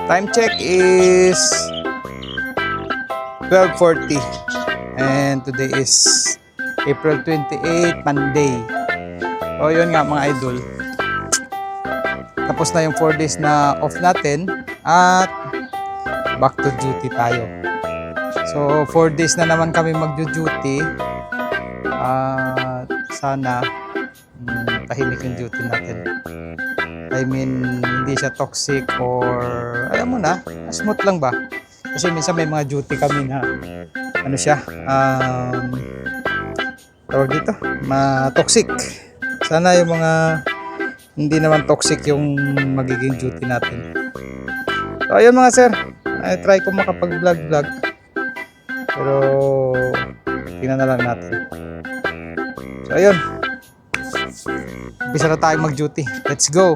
Time check is 12:40 and today is April 28, Monday. O yun nga mga idol, tapos na yung 4 days na off natin at back to duty tayo. So 4 days na naman kami mag-duty at sana tahimik yung duty natin. I mean, hindi siya toxic or alam mo na, smooth lang ba? Kasi minsan may mga duty kami na ano siya, tawag dito, toxic. Sana yung mga hindi naman toxic yung magiging duty natin. So ayun mga sir, I try ko makapag-vlog. Pero tingnan na lang natin. So ayun, umpisa na tayong mag-duty. Let's go!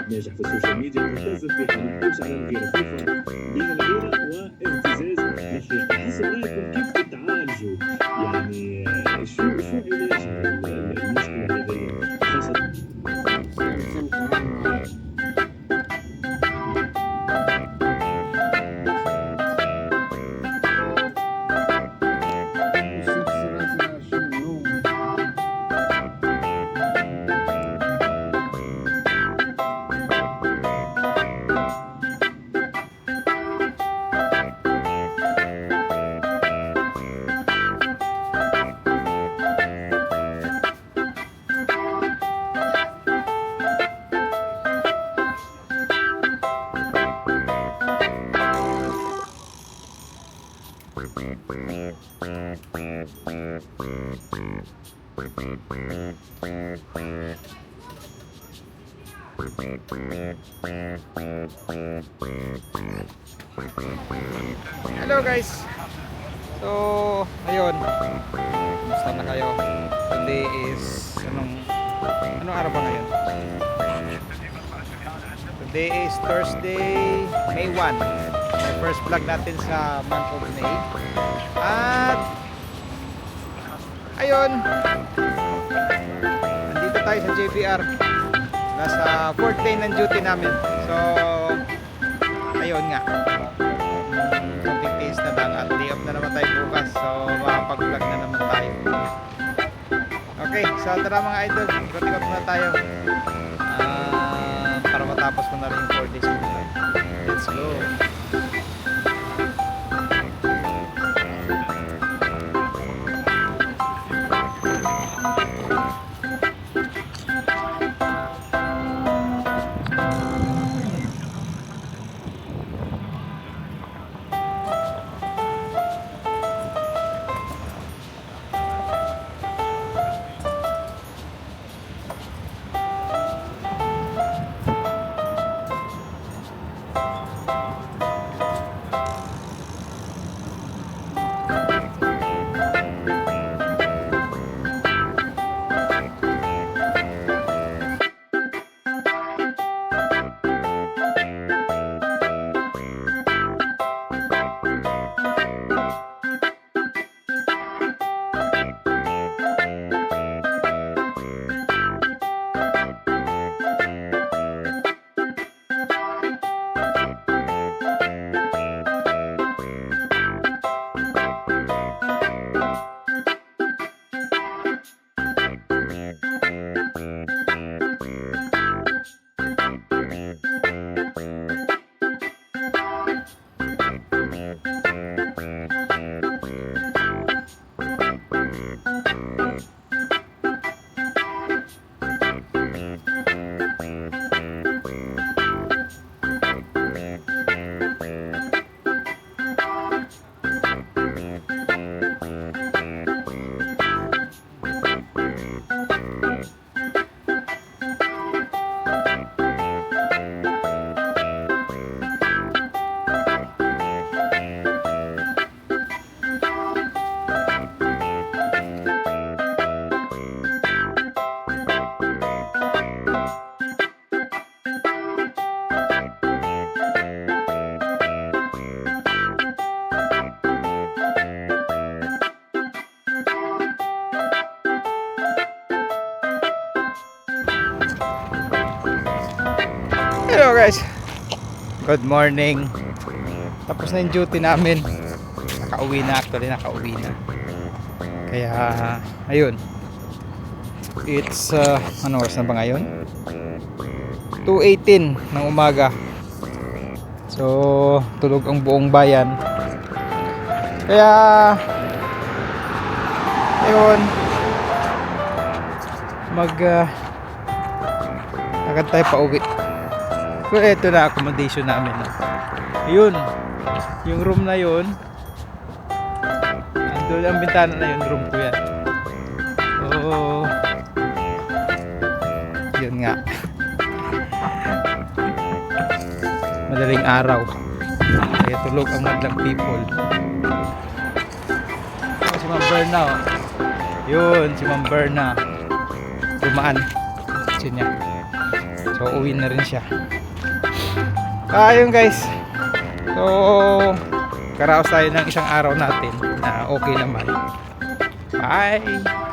ناجح في السوشيال ميديا تلتزم في حديث على الغيرة خفيفة بين الغيرة وابتزاز الحقيقة. حسب رأيكم كيف تتعالجوا يعني شو علاج المشكلة هذه خاصة Hello guys, So, ayun. Kumusta na kayo? Today is anong araw ba ngayon? Today is Thursday, May 1. May first vlog natin sa month of May. At ayun. Nandito tayo sa JBR. Nasa 4th day ng duty namin. So, ayun nga. Konting taste na lang at day off na naman tayo bukas. So, makapag-vlog na naman tayo. Okay, so tara mga idol. Ikot-ikot muna tayo. Para matapos ko na rin yung 4 days muna. Let's go. Hello guys, good morning. Tapos na yung duty namin. Nakauwi na, kaya ayun, it's ano oras na ba ngayon? 2:18 ng umaga. So tulog ang buong bayan. Kaya ayun, agad tayo pa uwi. So eto na accommodation namin. Yun, yung room na yun, andun ang bintana na yun, room ko yan. So yun nga, madaling araw, kaya tulog ang madlang people. Si Ma'am Berna, oh. Yun, si Ma'am Berna dumaan siya niya. So uwi na rin siya. Ayun guys, so karaos tayo ng isang araw natin na okay naman. Bye!